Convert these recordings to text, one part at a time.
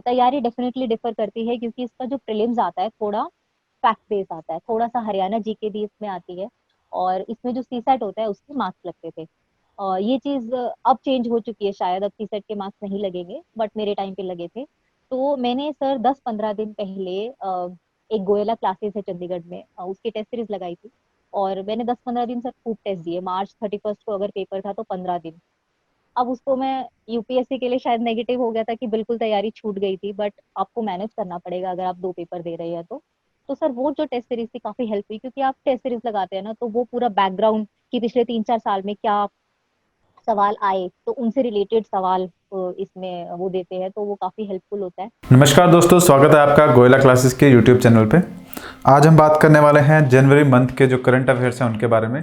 तैयारी definitely differ करती है, क्योंकि इसका जो प्रीलिम्स आता है थोड़ा फैक्ट बेस आता है, थोड़ा सा हरियाणा जीके भी इसमें आती है, और इसमें जो सीसेट होता है उसके मार्क्स लगते थे। ये चीज अब चेंज हो चुकी है, शायद अब सीसेट के मार्क्स नहीं लगेंगे, बट मेरे टाइम पे लगे थे। तो मैंने सर 10-15 दिन पहले एक गोयला क्लासेस है चंडीगढ़ में, उसकी टेस्ट सीरीज लगाई थी, और मैंने 10-15 दिन सर खूब टेस्ट दिए। मार्च 31 को अगर पेपर था तो 15 दिन। अब उसको मैं यूपीएससी के लिए शायद नेगेटिव हो गया था कि बिल्कुल तैयारी छूट गई थी, बट आपको मैनेज करना पड़ेगा अगर आप 2 पेपर दे रहे हैं तो सर वो जो टेस्ट सीरीज थी काफी हेल्प हुई, क्योंकि आप टेस्ट सीरीज लगाते हैं ना तो वो पूरा बैकग्राउंड कि पिछले 3-4 साल में क्या सवाल आए तो उनसे रिलेटेड सवाल इसमें वो देते हैं, तो वो काफी हेल्पफुल होता है। नमस्कार दोस्तों, स्वागत है आपका गोयला क्लासेस के यूट्यूब चैनल पे। आज हम बात करने वाले हैं जनवरी मंथ के जो करंट अफेयर्स हैं उनके बारे में।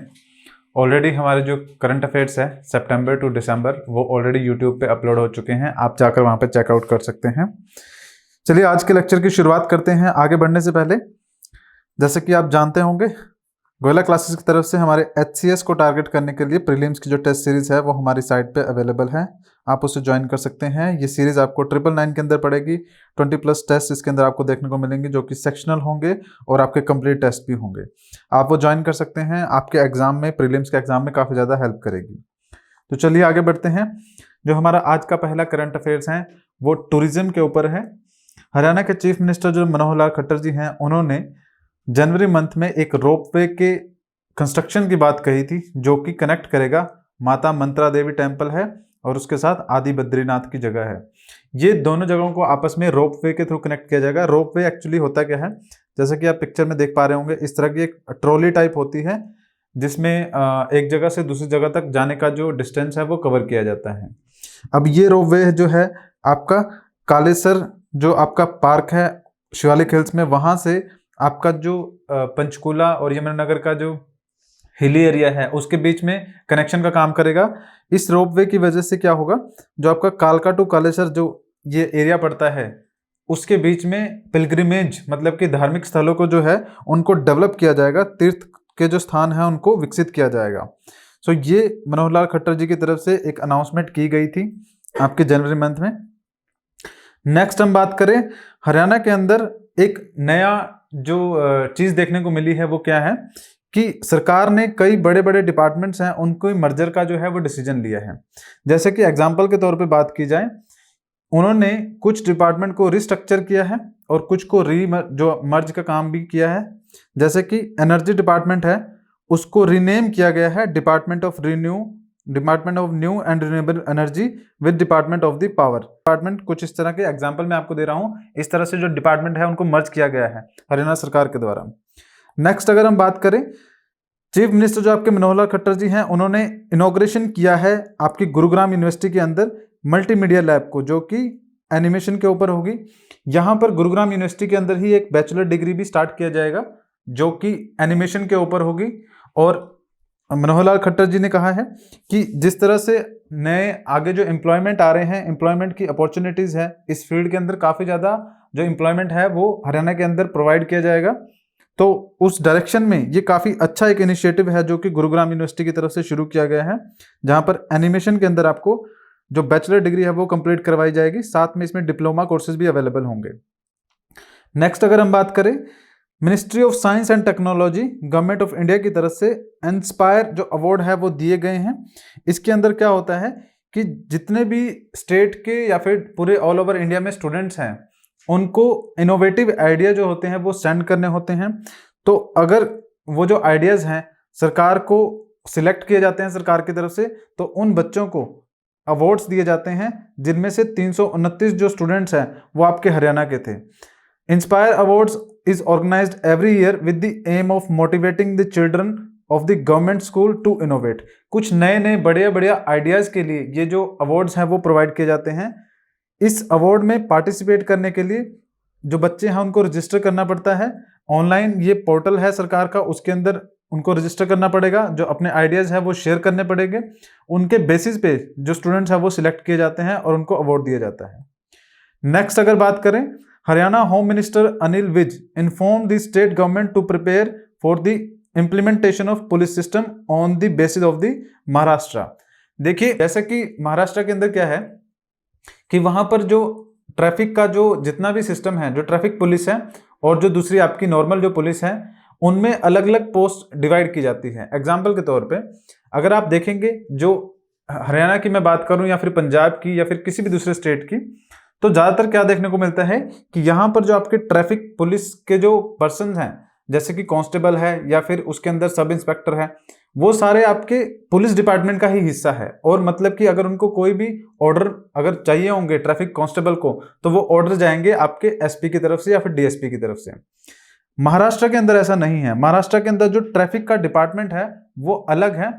ऑलरेडी हमारे जो करंट अफेयर्स है सितंबर टू दिसंबर वो ऑलरेडी यूट्यूब पे अपलोड हो चुके हैं, आप जाकर वहाँ पे चेकआउट कर सकते हैं। चलिए आज के लेक्चर की शुरुआत करते हैं। आगे बढ़ने से पहले जैसे कि आप जानते होंगे, गोयला क्लासेस की तरफ से हमारे एचसीएस को टारगेट करने के लिए प्रीलिम्स की जो टेस्ट सीरीज है वो हमारी साइट पे अवेलेबल है, आप उसे ज्वाइन कर सकते हैं। ये सीरीज आपको 999 के अंदर पड़ेगी। 20+ टेस्ट इसके अंदर आपको देखने को मिलेंगे जो कि सेक्शनल होंगे और आपके कंप्लीट टेस्ट भी होंगे। आप वो ज्वाइन कर सकते हैं, आपके एग्जाम में, प्रीलिम्स के एग्जाम में काफ़ी ज़्यादा हेल्प करेगी। तो चलिए आगे बढ़ते हैं। जो हमारा आज का पहला करंट अफेयर्स है वो टूरिज्म के ऊपर है। हरियाणा के चीफ मिनिस्टर जो मनोहर लाल खट्टर जी हैं, उन्होंने जनवरी मंथ में एक रोपवे के कंस्ट्रक्शन की बात कही थी जो कि कनेक्ट करेगा माता मंत्रा देवी टेम्पल है और उसके साथ आदि बद्रीनाथ की जगह है। ये दोनों जगहों को आपस में रोपवे के थ्रू कनेक्ट किया जाएगा। रोपवे एक्चुअली होता क्या है, जैसे कि आप पिक्चर में देख पा रहे होंगे, इस तरह की एक ट्रॉली टाइप होती है जिसमें एक जगह से दूसरी जगह तक जाने का जो डिस्टेंस है वो कवर किया जाता है। अब ये रोपवे जो है आपका कालेसर जो आपका पार्क है शिवालिक हिल्स में, वहां से आपका जो पंचकूला और यमुनानगर का जो हिली एरिया है उसके बीच में कनेक्शन का काम करेगा। इस रोपवे की वजह से क्या होगा, जो आपका कालका टू कालेसर जो ये एरिया पड़ता है उसके बीच में पिलग्रिमेज मतलब कि धार्मिक स्थलों को जो है उनको डेवलप किया जाएगा, तीर्थ के जो स्थान है उनको विकसित किया जाएगा। सो ये मनोहर लाल खट्टर जी की तरफ से एक अनाउंसमेंट की गई थी आपके जनवरी मंथ में। नेक्स्ट हम बात करें, हरियाणा के अंदर एक नया जो चीज देखने को मिली है वो क्या है कि सरकार ने कई बड़े बड़े डिपार्टमेंट्स हैं उनको मर्जर का जो है वो डिसीजन लिया है। जैसे कि एग्जांपल के तौर पे बात की जाए, उन्होंने कुछ डिपार्टमेंट को रिस्ट्रक्चर किया है और कुछ को जो मर्ज का काम भी किया है। जैसे कि एनर्जी डिपार्टमेंट है उसको रीनेम किया गया है department of new and renewable energy with department of the power department. कुछ इस तरह के एग्जांपल मैं आपको दे रहा हूं, इस तरह से जो डिपार्टमेंट है उनको मर्ज किया गया है हरियाणा सरकार के द्वारा। नेक्स्ट अगर हम बात करें, चीफ मिनिस्टर जो आपके मनोहर लाल खट्टर जी हैं, उन्होंने इनॉग्रेशन किया है आपकी गुरुग्राम यूनिवर्सिटी के अंदर मल्टीमीडिया लैब को, जो कि एनिमेशन के ऊपर होगी। यहाँ पर गुरुग्राम यूनिवर्सिटी के अंदर ही एक बैचलर डिग्री भी स्टार्ट किया जाएगा जो कि एनिमेशन के ऊपर होगी। और मनोहर लाल खट्टर जी ने कहा है कि जिस तरह से नए आगे जो एम्प्लॉयमेंट आ रहे हैं, एम्प्लॉयमेंट की अपॉर्चुनिटीज है इस फील्ड के अंदर, काफ़ी ज़्यादा जो एम्प्लॉयमेंट है वो हरियाणा के अंदर प्रोवाइड किया जाएगा। तो उस डायरेक्शन में ये काफ़ी अच्छा एक इनिशिएटिव है जो कि गुरुग्राम यूनिवर्सिटी की तरफ से शुरू किया गया है, जहाँ पर एनिमेशन के अंदर आपको जो बैचलर डिग्री है वो कंप्लीट करवाई जाएगी, साथ में इसमें डिप्लोमा कोर्सेज भी अवेलेबल होंगे। नेक्स्ट अगर हम बात करें, ministry of science and technology government of India की तरफ से इंस्पायर जो अवार्ड है वो दिए गए हैं। इसके अंदर क्या होता है कि जितने भी स्टेट के या फिर पूरे ऑल ओवर इंडिया में स्टूडेंट्स हैं उनको इनोवेटिव आइडिया जो होते हैं वो सेंड करने होते हैं। तो अगर वो जो आइडियाज़ हैं सरकार को सिलेक्ट किए जाते हैं सरकार की तरफ से, तो उन बच्चों को अवार्ड्स दिए जाते हैं, जिनमें से 329 जो स्टूडेंट्स हैं वो आपके हरियाणा के थे। Inspire awards is organized every year with the aim of motivating the children of the government school to innovate। कुछ नए नए बढ़िया बढ़िया आइडियाज के लिए ये जो अवार्ड्स हैं वो प्रोवाइड किए जाते हैं। इस अवार्ड में पार्टिसिपेट करने के लिए जो बच्चे हैं उनको रजिस्टर करना पड़ता है। ऑनलाइन ये पोर्टल है सरकार का, उसके अंदर उनको रजिस्टर करना पड़ेगा, जो अपने आइडियाज है वो शेयर करने पड़ेंगे। उनके बेसिस पे जो स्टूडेंट्स हैं वो सिलेक्ट किए जाते हैं और उनको अवार्ड दिया जाता है। नेक्स्ट अगर बात करें, Haryana home minister Anil Vij inform the state government to prepare for the implementation of police system on the basis of the Maharashtra. देखिए जैसे कि महाराष्ट्र के अंदर क्या है कि वहां पर जो ट्रैफिक का जो जितना भी सिस्टम है, जो ट्रैफिक पुलिस है और जो दूसरी आपकी नॉर्मल जो पुलिस है, उनमें अलग अलग पोस्ट डिवाइड की जाती है। एग्जाम्पल के तौर पे अगर आप देखेंगे, जो हरियाणा की मैं बात करूं या फिर पंजाब की या फिर किसी भी दूसरे स्टेट की, तो ज्यादातर क्या देखने को मिलता है कि यहाँ पर जो आपके ट्रैफिक पुलिस के जो पर्सन हैं, जैसे कि कांस्टेबल है या फिर उसके अंदर सब इंस्पेक्टर है, वो सारे आपके पुलिस डिपार्टमेंट का ही हिस्सा है। और मतलब कि अगर उनको कोई भी ऑर्डर अगर चाहिए होंगे ट्रैफिक कांस्टेबल को, तो वो ऑर्डर जाएंगे आपके एसपी की तरफ से या फिर डीएसपी की तरफ से। महाराष्ट्र के अंदर ऐसा नहीं है। महाराष्ट्र के अंदर जो ट्रैफिक का डिपार्टमेंट है वो अलग है।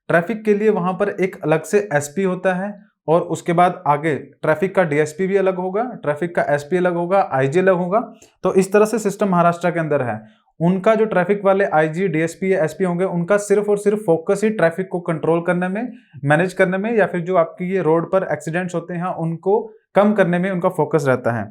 ट्रैफिक के लिए वहां पर एक अलग से एसपी होता है और उसके बाद आगे ट्रैफिक का डीएसपी भी अलग होगा, ट्रैफिक का एसपी अलग होगा, आईजी अलग होगा। तो इस तरह से सिस्टम महाराष्ट्र के अंदर है। उनका जो ट्रैफिक वाले आईजी, डीएसपी या एसपी होंगे, उनका सिर्फ और सिर्फ फोकस ही ट्रैफिक को कंट्रोल करने में, मैनेज करने में, या फिर जो आपकी ये रोड पर एक्सीडेंट्स होते हैं उनको कम करने में उनका फोकस रहता है।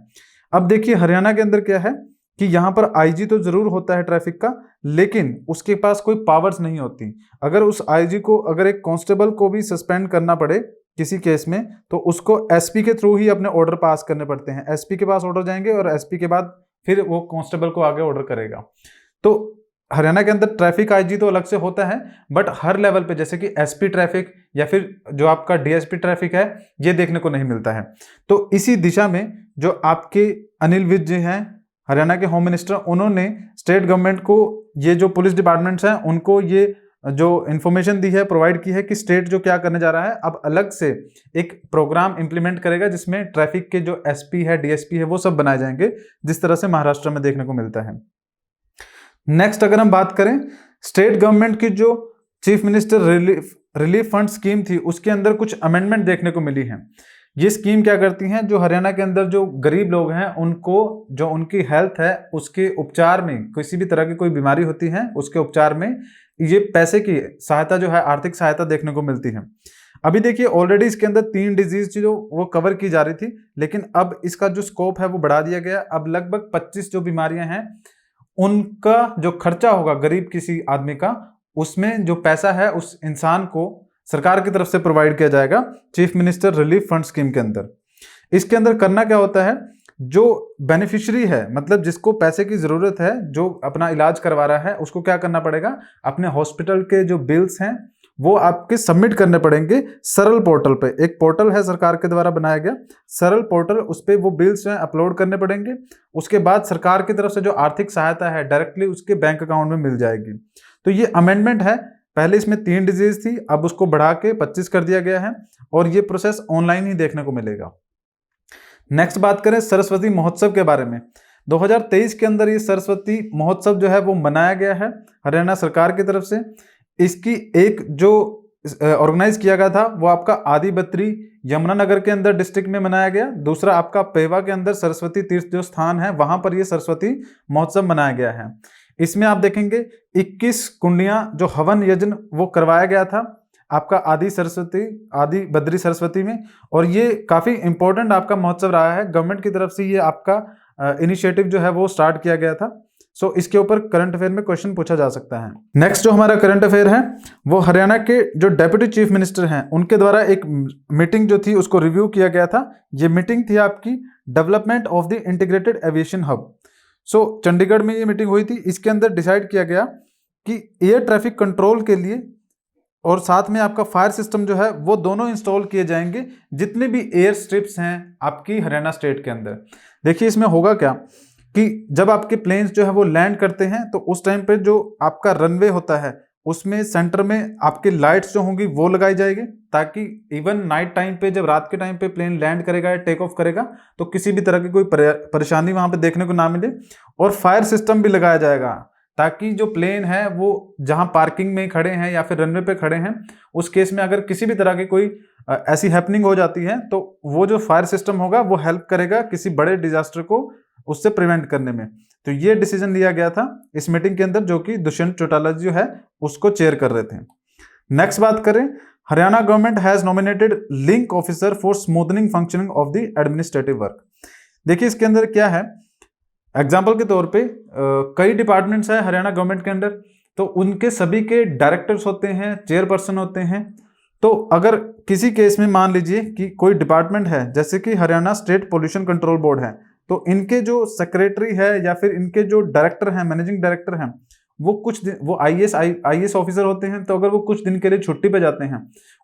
अब देखिए हरियाणा के अंदर क्या है कि यहाँ पर आईजी तो जरूर होता है ट्रैफिक का, लेकिन उसके पास कोई पावर्स नहीं होती। अगर उस आईजी को अगर एक कांस्टेबल को भी सस्पेंड करना पड़े किसी केस में, तो उसको एसपी के थ्रू ही अपने ऑर्डर पास करने पड़ते हैं। एसपी के पास ऑर्डर जाएंगे और एसपी के बाद फिर वो कांस्टेबल को आगे ऑर्डर करेगा। तो हरियाणा के अंदर ट्रैफिक आईजी तो अलग से होता है, बट हर लेवल पे जैसे कि एसपी ट्रैफिक या फिर जो आपका डीएसपी ट्रैफिक है, ये देखने को नहीं मिलता है। तो इसी दिशा में जो आपके अनिल विज जी हैं, हरियाणा के होम मिनिस्टर, उन्होंने स्टेट गवर्नमेंट को ये जो पुलिस डिपार्टमेंट्स हैं उनको ये जो इंफॉर्मेशन दी है, प्रोवाइड की है कि स्टेट जो क्या करने जा रहा है, अब अलग से एक प्रोग्राम इंप्लीमेंट करेगा जिसमें ट्रैफिक के जो एसपी है, डीएसपी है, वो सब बनाए जाएंगे, जिस तरह से महाराष्ट्र में देखने को मिलता है। नेक्स्ट अगर हम बात करें, स्टेट गवर्नमेंट की जो chief minister relief fund scheme थी, उसके अंदर कुछ अमेंडमेंट देखने को मिली है। ये स्कीम क्या करती हैं, जो हरियाणा के अंदर जो गरीब लोग हैं उनको जो उनकी हेल्थ है उसके उपचार में, किसी भी तरह की कोई बीमारी होती है उसके उपचार में ये पैसे की सहायता जो है, आर्थिक सहायता देखने को मिलती है। अभी देखिए ऑलरेडी इसके अंदर 3 डिजीज जो वो कवर की जा रही थी, लेकिन अब इसका जो स्कोप है वो बढ़ा दिया गया। अब लगभग 25 जो बीमारियां हैं उनका जो खर्चा होगा गरीब किसी आदमी का, उसमें जो पैसा है उस इंसान को सरकार की तरफ से प्रोवाइड किया जाएगा chief minister relief fund scheme के अंदर। इसके अंदर करना क्या होता है, जो बेनिफिशियरी है, मतलब जिसको पैसे की जरूरत है, जो अपना इलाज करवा रहा है, उसको क्या करना पड़ेगा, अपने हॉस्पिटल के जो बिल्स हैं वो आपके सबमिट करने पड़ेंगे सरल पोर्टल पे। एक पोर्टल है सरकार के द्वारा बनाया गया सरल पोर्टल, उस पर वो बिल्स हैं अपलोड करने पड़ेंगे। उसके बाद सरकार की तरफ से जो आर्थिक सहायता है डायरेक्टली उसके बैंक अकाउंट में मिल जाएगी। तो ये अमेंडमेंट है। पहले इसमें 3 डिजीज थी, अब उसको बढ़ा के 25 कर दिया गया है और ये प्रोसेस ऑनलाइन ही देखने को मिलेगा। नेक्स्ट बात करें सरस्वती महोत्सव के बारे में। 2023 के अंदर ये सरस्वती महोत्सव जो है वो मनाया गया है हरियाणा सरकार की तरफ से। इसकी एक जो ऑर्गेनाइज किया गया था वो आपका आदिबद्री यमुनानगर के अंदर डिस्ट्रिक्ट में मनाया गया। दूसरा आपका पेवा के अंदर सरस्वती तीर्थ जो स्थान है वहां पर ये सरस्वती महोत्सव मनाया गया है। इसमें आप देखेंगे 21 कुंडियां जो हवन यज्ञ वो करवाया गया था आपका आदि बद्री सरस्वती में, और ये काफी इंपॉर्टेंट आपका महोत्सव रहा है। गवर्नमेंट की तरफ से ये आपका इनिशिएटिव जो है वो स्टार्ट किया गया था। सो इसके ऊपर करंट अफेयर में क्वेश्चन पूछा जा सकता है। नेक्स्ट जो हमारा करंट अफेयर है वो हरियाणा के जो डेप्यूटी चीफ मिनिस्टर हैं उनके द्वारा एक मीटिंग जो थी उसको रिव्यू किया गया था। ये मीटिंग थी आपकी development of the integrated aviation hub. So Chandigarh में ये मीटिंग हुई थी। इसके अंदर डिसाइड किया गया कि एयर ट्रैफिक कंट्रोल के लिए और साथ में आपका फायर सिस्टम जो है वो दोनों इंस्टॉल किए जाएंगे जितने भी एयर स्ट्रिप्स हैं आपकी हरियाणा स्टेट के अंदर। देखिए इसमें होगा क्या कि जब आपके प्लेन्स जो है वो लैंड करते हैं तो उस टाइम पे जो आपका रनवे होता है उसमें सेंटर में आपकी लाइट्स जो होंगी वो लगाई जाएगी, ताकि इवन नाइट टाइम पे जब रात के टाइम पे प्लेन लैंड करेगा या टेक ऑफ करेगा तो किसी भी तरह की कोई परेशानी वहां पे देखने को ना मिले। और फायर सिस्टम भी लगाया जाएगा ताकि जो प्लेन है वो जहां पार्किंग में खड़े हैं या फिर रनवे पे खड़े हैं उस केस में अगर किसी भी तरह की कोई ऐसी हैपनिंग हो जाती है तो वो जो फायर सिस्टम होगा वो हेल्प करेगा किसी बड़े डिजास्टर को उससे प्रिवेंट करने में। तो ये डिसीजन लिया गया था इस मीटिंग के अंदर, जो कि दुष्यंत चौटाला जो है उसको चेयर कर रहे थे। नेक्स्ट बात करें, Haryana government has nominated link officer for smoothening functioning of the administrative work. देखिए इसके अंदर क्या है, एग्जाम्पल के तौर पे कई डिपार्टमेंट्स हैं हरियाणा गवर्नमेंट के अंदर, तो उनके सभी के डायरेक्टर्स होते हैं, चेयरपर्सन होते हैं, तो अगर किसी केस में मान लीजिए कि कोई डिपार्टमेंट है, जैसे कि Haryana state pollution control board है, तो इनके जो सेक्रेटरी है या फिर इनके जो डायरेक्टर हैं, मैनेजिंग डायरेक्टर हैं, वो कुछ दिन, वो आईएएस ऑफिसर होते हैं, तो अगर वो कुछ दिन के लिए छुट्टी पे जाते हैं,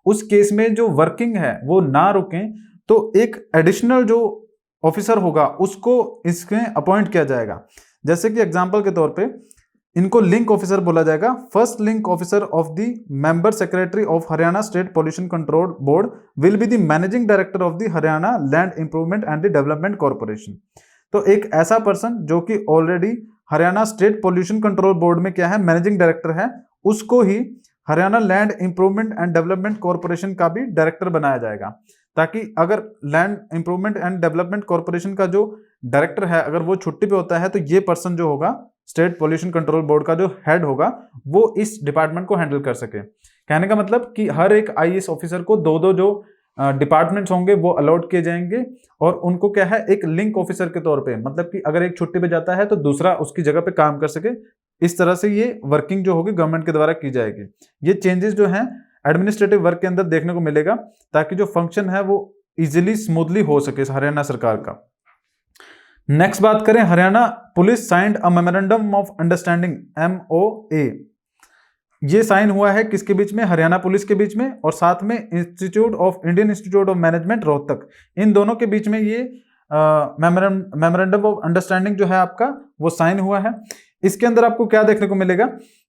उस केस में जो वर्किंग है वो ना रुकें, तो एक एडिशनल जो ऑफिसर होगा उसको इसमें अपॉइंट किया जाएगा। जैसे कि एग्जांपल के तौर पे इनको लिंक ऑफिसर बोला जाएगा। First link officer of the member secretary of Haryana state pollution control board will be the managing director of the Haryana land improvement and the development corporation. तो एक ऐसा पर्सन जो कि already Haryana state pollution control board में क्या है, managing director है, उसको ही Haryana land improvement and development corporation का भी डायरेक्टर बनाया जाएगा, ताकि अगर land improvement and development corporation का जो डायरेक्टर है अगर वो छुट्टी पे होता है, तो ये पर्सन जो होगा स्टेट पोल्यूशन कंट्रोल बोर्ड का जो हेड होगा वो इस डिपार्टमेंट को हैंडल कर सके। कहने का मतलब कि हर एक आईएएस ऑफिसर को दो दो जो डिपार्टमेंट्स होंगे वो अलॉट किए जाएंगे, और उनको क्या है, एक लिंक ऑफिसर के तौर पे, मतलब कि अगर एक छुट्टी पे जाता है तो दूसरा उसकी जगह पे काम कर सके। इस तरह से ये वर्किंग जो होगी गवर्नमेंट के द्वारा की जाएगी। ये चेंजेस जो हैं एडमिनिस्ट्रेटिव वर्क के अंदर देखने को मिलेगा, ताकि जो फंक्शन है वो इजिली स्मूथली हो सके हरियाणा सरकार का। नेक्स्ट बात करें, Haryana police signed a memorandum of understanding MOA। ये साइन हुआ है किसके बीच में, हरियाणा पुलिस के बीच में और साथ में Indian Institute of Management Rohtak, इन दोनों के बीच में ये मेमोरेंडम ऑफ अंडरस्टैंडिंग जो है आपका वो साइन हुआ है। इसके अंदर आपको क्या देखने को मिलेगा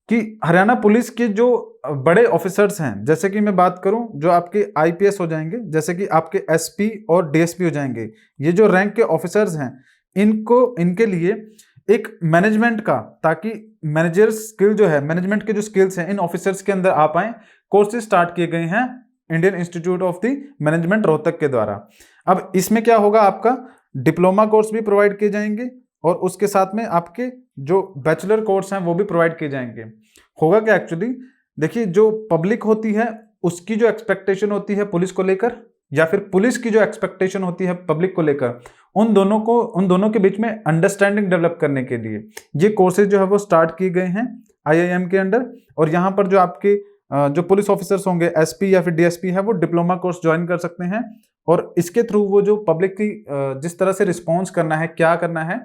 कि हरियाणा पुलिस के जो बड़े ऑफिसर्स हैं, जैसे कि मैं बात करूं जो आपके आईपीएस हो जाएंगे, जैसे कि आपके एसपी और डीएसपी हो जाएंगे, ये जो रैंक के ऑफिसर्स हैं इनके लिए एक मैनेजमेंट का, ताकि मैनेजर स्किल जो है, मैनेजमेंट के जो स्किल्स हैं इन ऑफिसर्स के अंदर आ पाए, कोर्सेज स्टार्ट किए गए हैं Indian Institute of the management Rohtak के द्वारा। अब इसमें क्या होगा, आपका डिप्लोमा कोर्स भी प्रोवाइड किए जाएंगे और उसके साथ में आपके जो बैचलर कोर्स हैं वो भी प्रोवाइड किए जाएंगे। होगा क्या एक्चुअली, देखिए जो पब्लिक होती है उसकी जो एक्सपेक्टेशन होती है पुलिस को लेकर, या फिर पुलिस की जो एक्सपेक्टेशन होती है पब्लिक को लेकर, उन दोनों के बीच में अंडरस्टैंडिंग डेवलप करने के लिए ये कोर्सेज जो है वो स्टार्ट किए गए हैं IIM के अंडर। और यहाँ पर जो आपके जो पुलिस ऑफिसर्स होंगे, एसपी या फिर डीएसपी है, वो डिप्लोमा कोर्स ज्वाइन कर सकते हैं, और इसके थ्रू वो जो पब्लिक की जिस तरह से रिस्पॉन्स करना है, क्या करना है,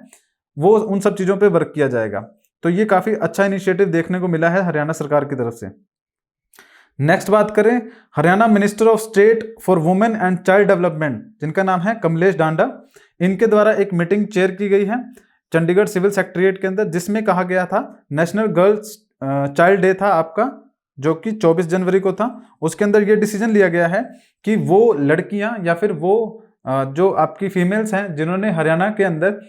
वो उन सब चीज़ों पे वर्क किया जाएगा। तो ये काफ़ी अच्छा इनिशिएटिव देखने को मिला है हरियाणा सरकार की तरफ से। नेक्स्ट बात करें, Haryana minister of state for women and child development, जिनका नाम है कमलेश डांडा, इनके द्वारा एक मीटिंग चेयर की गई है चंडीगढ़ सिविल सेक्रेटेरिएट के अंदर, जिसमें कहा गया था नेशनल गर्ल्स चाइल्ड डे था आपका, जो कि 24 जनवरी को था। उसके अंदर ये डिसीजन लिया गया है कि वो लड़कियां या फिर वो जो आपकी फीमेल्स हैं जिन्होंने हरियाणा के अंदर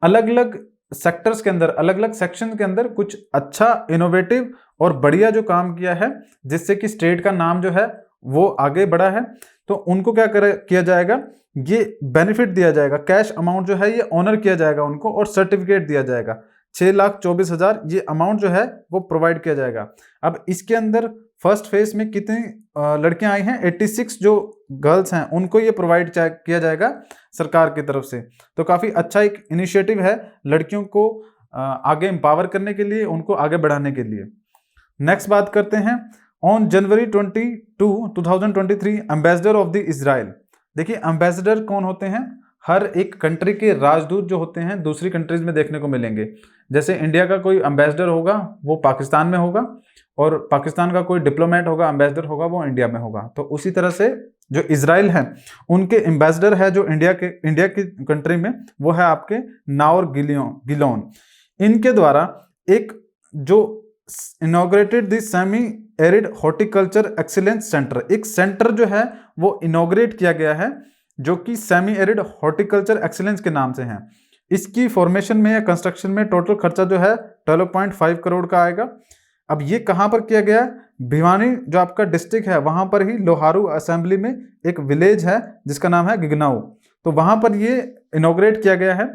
अलग अलग सेक्टर्स के अंदर, अलग अलग सेक्शन के अंदर कुछ अच्छा इनोवेटिव और बढ़िया जो काम किया है, जिससे कि स्टेट का नाम जो है वो आगे बढ़ा है, तो उनको क्या किया जाएगा, ये बेनिफिट दिया जाएगा, कैश अमाउंट जो है ये ऑनर किया जाएगा उनको, और सर्टिफिकेट दिया जाएगा 6,24,000 ये अमाउंट जो है वो प्रोवाइड किया जाएगा। अब इसके अंदर फर्स्ट फेज में कितनी लड़कियां आई हैं, 86 जो गर्ल्स हैं उनको ये प्रोवाइड किया जाएगा सरकार की तरफ से। तो काफ़ी अच्छा एक इनिशिएटिव है लड़कियों को आगे एम्पावर करने के लिए, उनको आगे बढ़ाने के लिए। नेक्स्ट बात करते हैं, on January 22, 2023 ambassador of the Israel. देखिए एम्बेसडर कौन होते हैं, हर एक कंट्री के राजदूत जो होते हैं दूसरी कंट्रीज में देखने को मिलेंगे। जैसे इंडिया का कोई एम्बेसडर होगा वो पाकिस्तान में होगा, और पाकिस्तान का कोई डिप्लोमेट होगा, एम्बेसडर होगा, वो इंडिया में होगा। तो उसी तरह से जो इजराइल है उनके एम्बेसडर है जो इंडिया की कंट्री में, वो है आपके नाओर गिलोन। इनके द्वारा एक जो inaugurated the semi arid horticulture excellence centre, एक सेंटर जो है वो इनॉग्रेट किया गया है जो कि सेमी एरिड हॉर्टिकल्चर एक्सीलेंस के नाम से है। इसकी फॉर्मेशन में या कंस्ट्रक्शन में टोटल खर्चा जो है 12.5 करोड़ का आएगा। अब ये कहाँ पर किया गया है, भिवानी जो आपका डिस्ट्रिक्ट है वहां पर ही लोहारू असेंबली में एक विलेज है जिसका नाम है गिगनाऊ, तो वहां पर ये इनॉग्रेट किया गया है।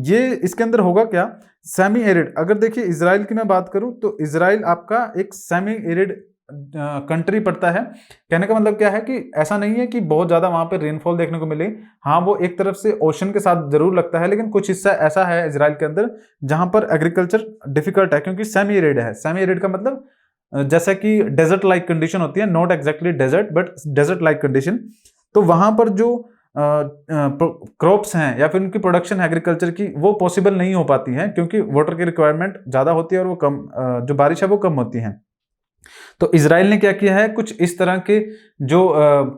ये इसके अंदर होगा क्या, सेमी एरिड। अगर देखिए इजराइल की मैं बात करूं तो इजराइल आपका एक सेमी एरिड कंट्री पड़ता है। कहने का मतलब क्या है कि ऐसा नहीं है कि बहुत ज़्यादा वहाँ पे रेनफॉल देखने को मिले, हाँ वो एक तरफ से ओशन के साथ जरूर लगता है, लेकिन कुछ हिस्सा ऐसा है इजराइल के अंदर जहाँ पर एग्रीकल्चर डिफिकल्ट है, क्योंकि सेमी एरिड है। सेमी एरिड का मतलब जैसा कि डेजर्ट लाइक कंडीशन होती है, not exactly desert but desert like condition, तो वहां पर जो क्रॉप्स हैं या फिर उनकी प्रोडक्शन एग्रीकल्चर की वो पॉसिबल नहीं हो पाती है, क्योंकि वाटर की रिक्वायरमेंट ज़्यादा होती है और वो कम जो बारिश है वो कम होती है। तो इसराइल ने क्या किया है, कुछ इस तरह के जो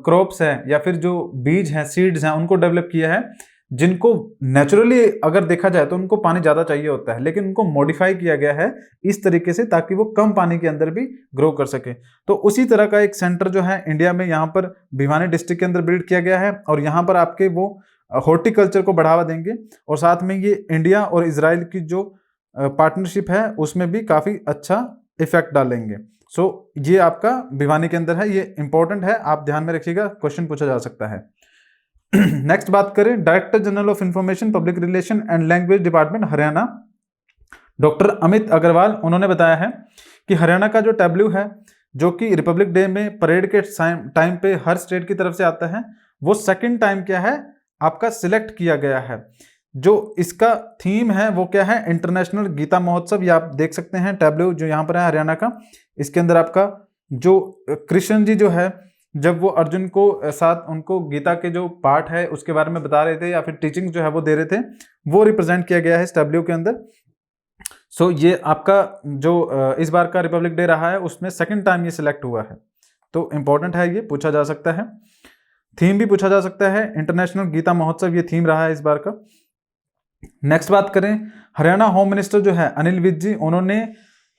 क्रॉप्स हैं या फिर जो बीज हैं, सीड्स हैं, उनको डेवलप किया है, जिनको नेचुरली अगर देखा जाए तो उनको पानी ज़्यादा चाहिए होता है, लेकिन उनको मॉडिफाई किया गया है इस तरीके से ताकि वो कम पानी के अंदर भी ग्रो कर सके। तो उसी तरह का एक सेंटर जो है इंडिया में यहाँ पर भिवानी डिस्ट्रिक्ट के अंदर बिल्ड किया गया है, और यहाँ पर आपके वो हॉर्टिकल्चर को बढ़ावा देंगे, और साथ में ये इंडिया और इसराइल की जो पार्टनरशिप है उसमें भी काफ़ी अच्छा इफेक्ट डालेंगे। सो ये आपका भिवानी के अंदर है, ये इंपॉर्टेंट है, आप ध्यान में रखिएगा, क्वेश्चन पूछा जा सकता है। नेक्स्ट बात करें, director general of information public relation and language department Haryana, doctor Amit Agarwal, उन्होंने बताया है कि हरियाणा का जो टैब्लू है जो कि रिपब्लिक डे में परेड के टाइम पे हर स्टेट की तरफ से आता है, वो सेकंड टाइम क्या है आपका सिलेक्ट किया गया है। जो इसका थीम है वो क्या है, इंटरनेशनल गीता महोत्सव। ये आप देख सकते हैं टैब्लू जो यहाँ पर है हरियाणा का, इसके अंदर आपका जो कृष्ण जी जो है जब वो अर्जुन को साथ उनको गीता के जो पार्ट है उसके बारे में बता रहे थे या फिर टीचिंग जो है वो दे रहे थे, वो रिप्रेजेंट किया गया है इस टैब्लू के अंदर। सो ये आपका जो इस बार का रिपब्लिक डे रहा है उसमें सेकंड टाइम ये सिलेक्ट हुआ है, तो इंपॉर्टेंट है, ये पूछा जा सकता है। थीम भी पूछा जा सकता है, इंटरनेशनल गीता महोत्सव ये थीम रहा है इस बार का। नेक्स्ट बात करें, हरियाणा होम मिनिस्टर जो है अनिल विज जी, उन्होंने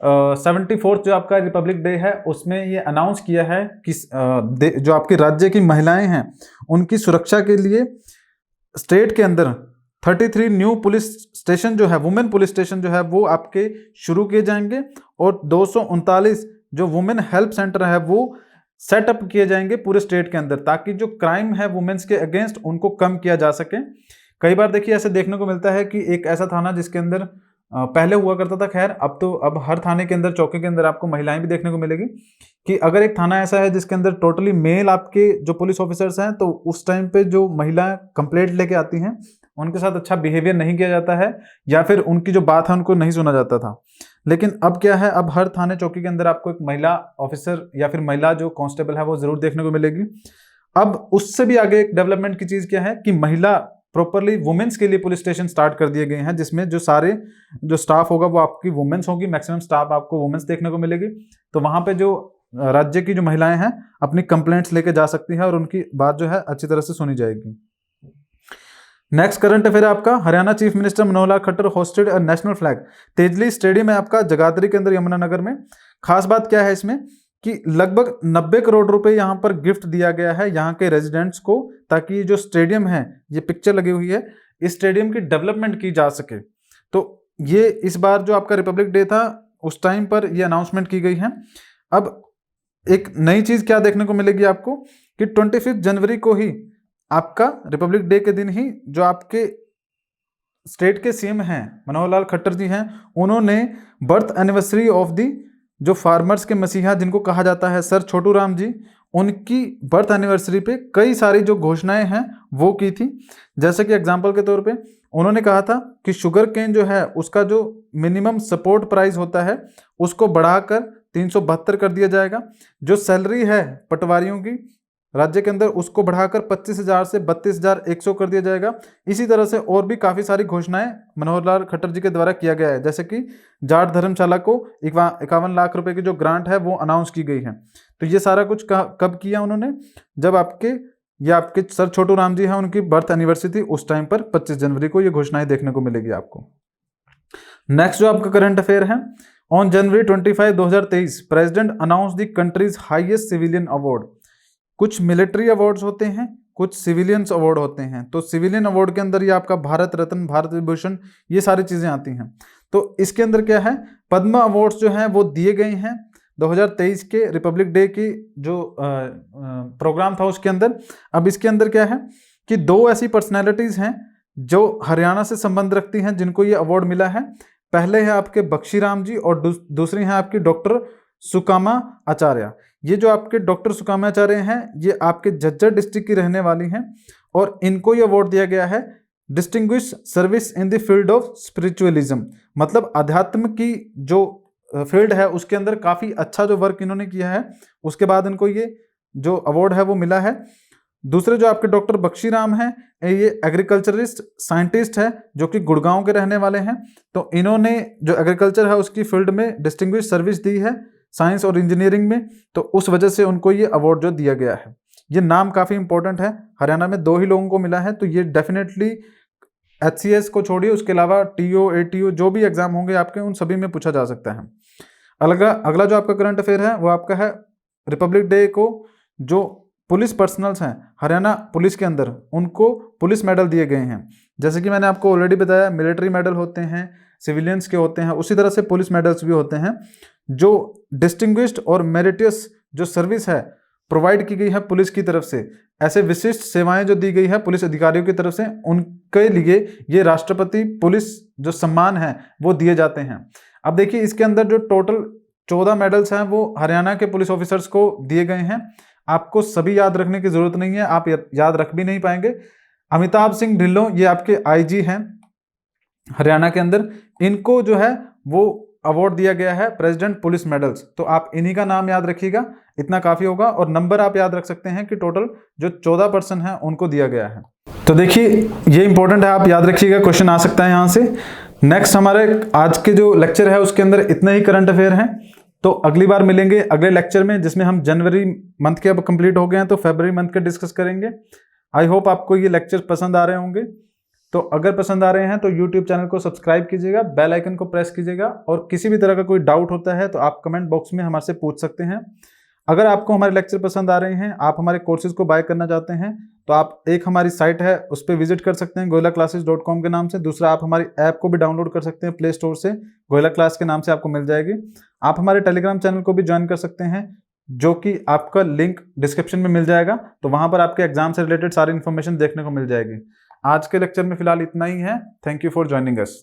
74th जो आपका रिपब्लिक डे है उसमें ये अनाउंस किया है कि जो आपके राज्य की महिलाएं हैं उनकी सुरक्षा के लिए स्टेट के अंदर 33 न्यू पुलिस स्टेशन जो है, वुमेन पुलिस स्टेशन जो है वो आपके शुरू किए जाएंगे, और 239 जो वुमेन हेल्प सेंटर है वो सेटअप किए जाएंगे पूरे स्टेट के अंदर, ताकि जो क्राइम है वुमेन्स के अगेंस्ट उनको कम किया जा सके। कई बार देखिए ऐसे देखने को मिलता है कि एक ऐसा थाना जिसके अंदर पहले हुआ करता था, खैर अब हर थाने के अंदर, चौकी के अंदर आपको महिलाएं भी देखने को मिलेगी, कि अगर एक थाना ऐसा है जिसके अंदर टोटली मेल आपके जो पुलिस ऑफिसर्स हैं, तो उस टाइम पे जो महिलाएं कंप्लेंट लेके आती हैं उनके साथ अच्छा बिहेवियर नहीं किया जाता है, या फिर उनकी जो बात है उनको नहीं सुना जाता था। लेकिन अब क्या है, अब हर थाने चौकी के अंदर आपको एक महिला ऑफिसर या फिर महिला जो कांस्टेबल है वो जरूर देखने को मिलेगी। अब उससे भी आगे एक डेवलपमेंट की चीज क्या है कि महिला प्रॉपरली वुमेन्स के लिए पुलिस स्टेशन स्टार्ट कर दिए गए हैं, जिसमें जो सारे जो स्टाफ होगा वो आपकी वुमेन्स होगी, मैक्सिमम स्टाफ आपको वुमेन्स देखने को मिलेगी। तो वहां पे जो राज्य की जो महिलाएं हैं अपनी कंप्लेंट्स लेके जा सकती हैं और उनकी बात जो है अच्छी तरह से सुनी जाएगी। नेक्स्ट करंट अफेयर आपका, Haryana chief minister Manohar Lal Khattar hosted a national flag Tejli stadium है आपका जगाधरी के अंदर यमुनानगर में। खास बात क्या है इसमें कि लगभग 90 करोड़ रुपए यहाँ पर गिफ्ट दिया गया है यहाँ के रेजिडेंट्स को, ताकि ये जो स्टेडियम है, ये पिक्चर लगी हुई है, इस स्टेडियम की डेवलपमेंट की जा सके। तो ये इस बार जो आपका रिपब्लिक डे था उस टाइम पर ये अनाउंसमेंट की गई है। अब एक नई चीज क्या देखने को मिलेगी आपको कि 25 जनवरी को ही आपका रिपब्लिक डे के दिन ही जो आपके स्टेट के सीएम हैं मनोहर लाल खट्टर जी हैं, उन्होंने बर्थ एनिवर्सरी ऑफ दी जो फार्मर्स के मसीहा जिनको कहा जाता है सर छोटू राम जी, उनकी बर्थ एनिवर्सरी पे कई सारी जो घोषणाएं हैं वो की थी। जैसे कि एग्जांपल के तौर पे उन्होंने कहा था कि शुगर केन जो है उसका जो मिनिमम सपोर्ट प्राइस होता है उसको बढ़ाकर 372 कर दिया जाएगा। जो सैलरी है पटवारियों की राज्य के अंदर उसको बढ़ाकर 25,000 से 32,100 कर दिया जाएगा। इसी तरह से और भी काफ़ी सारी घोषणाएं मनोहर लाल खट्टर जी के द्वारा किया गया है, जैसे कि जाट धर्मशाला को 51 लाख रुपए की जो ग्रांट है वो अनाउंस की गई है। तो ये सारा कुछ कब किया उन्होंने, जब आपके सर छोटू राम जी हैं उनकी बर्थ एनिवर्सरी थी, उस टाइम पर 25 जनवरी को ये घोषणाएं देखने को मिलेगी आपको। नेक्स्ट जो आपका करंट अफेयर है, on January 25, 2023 president announce the countries highest civilian award. कुछ मिलिट्री अवार्ड्स होते हैं, कुछ सिविलियंस अवार्ड होते हैं। तो सिविलियन अवार्ड के अंदर ये आपका भारत रत्न, भारत विभूषण, ये सारी चीजें आती हैं। तो इसके अंदर क्या है, पद्म अवार्ड्स जो हैं वो दिए गए हैं 2023 के रिपब्लिक डे की जो प्रोग्राम था उसके अंदर। अब इसके अंदर क्या है कि 2 ऐसी पर्सनैलिटीज हैं जो हरियाणा से संबंध रखती हैं जिनको ये अवार्ड मिला है। पहले है आपके बख्शी राम जी और दूसरी है आपकी डॉक्टर सुकामा आचार्य। ये जो आपके डॉक्टर सुकामा आचार्य हैं ये आपके झज्जर डिस्ट्रिक्ट की रहने वाली हैं, और इनको ये अवार्ड दिया गया है distinguish service in the field of spiritualism, मतलब अध्यात्म की जो फील्ड है उसके अंदर काफ़ी अच्छा जो वर्क इन्होंने किया है, उसके बाद इनको ये जो अवार्ड है वो मिला है। दूसरे जो आपके डॉक्टर बख्शीराम हैं, ये एग्रीकल्चरिस्ट साइंटिस्ट है जो कि गुड़गांव के रहने वाले हैं। तो इन्होंने जो एग्रीकल्चर है उसकी फील्ड में डिस्टिंग्विश सर्विस दी है साइंस और इंजीनियरिंग में, तो उस वजह से उनको ये अवार्ड जो दिया गया है। ये नाम काफ़ी इंपॉर्टेंट है, हरियाणा में 2 ही लोगों को मिला है, तो ये डेफिनेटली HCS को छोड़िए, उसके अलावा TO ATO जो भी एग्जाम होंगे आपके उन सभी में पूछा जा सकता है। अगला जो आपका करंट अफेयर है वो आपका है रिपब्लिक डे को जो पुलिस पर्सनल्स हैं हरियाणा पुलिस के अंदर, उनको पुलिस मेडल दिए गए हैं। जैसे कि मैंने आपको ऑलरेडी बताया, मिलिट्री मेडल होते हैं, सिविलियंस के होते हैं, उसी तरह से पुलिस मेडल्स भी होते हैं। जो डिस्टिंग्विश्ड और मेरिटियस जो सर्विस है प्रोवाइड की गई है पुलिस की तरफ से, ऐसे विशिष्ट सेवाएं जो दी गई है पुलिस अधिकारियों की तरफ से, उनके लिए ये राष्ट्रपति पुलिस जो सम्मान है वो दिए जाते हैं। अब देखिए इसके अंदर जो टोटल 14 मेडल्स हैं वो हरियाणा के पुलिस ऑफिसर्स को दिए गए हैं। आपको सभी याद रखने की जरूरत नहीं है, आप याद रख भी नहीं पाएंगे। अमिताभ सिंह ढिल्लों ये आपके IG हैं हरियाणा के अंदर, इनको जो है वो अवार्ड दिया गया है प्रेसिडेंट पुलिस मेडल्स। तो आप इन्हीं का नाम याद रखिएगा, इतना काफी होगा। और नंबर आप याद रख सकते हैं कि टोटल जो 14 पर्सन है उनको दिया गया है। तो देखिए ये इंपॉर्टेंट है, आप याद रखिएगा, क्वेश्चन आ सकता है यहाँ से। नेक्स्ट हमारे आज के जो लेक्चर है उसके अंदर इतने ही करंट अफेयर हैं। तो अगली बार मिलेंगे अगले लेक्चर में, जिसमें हम जनवरी मंथ के अब कंप्लीट हो गए हैं तो फरवरी मंथ के डिस्कस करेंगे। आई होप आपको ये लेक्चर पसंद आ रहे होंगे। तो अगर पसंद आ रहे हैं तो यूट्यूब चैनल को सब्सक्राइब कीजिएगा, बेल आइकन को प्रेस कीजिएगा, और किसी भी तरह का कोई डाउट होता है तो आप कमेंट बॉक्स में हमसे पूछ सकते हैं। अगर आपको हमारे लेक्चर पसंद आ रहे हैं, आप हमारे कोर्सेज को बाय करना चाहते हैं, तो आप एक हमारी साइट है उस पर विजिट कर सकते हैं goilaclasses.com के नाम से। दूसरा, आप हमारी ऐप को भी डाउनलोड कर सकते हैं प्ले स्टोर से, गोयला क्लास के नाम से आपको मिल जाएगी। आप हमारे टेलीग्राम चैनल को भी ज्वाइन कर सकते हैं, जो कि आपका लिंक डिस्क्रिप्शन में मिल जाएगा। तो वहां पर आपके एग्जाम से रिलेटेड सारी इन्फॉर्मेशन देखने को मिल जाएगी। आज के लेक्चर में फिलहाल इतना ही है। Thank you for joining us.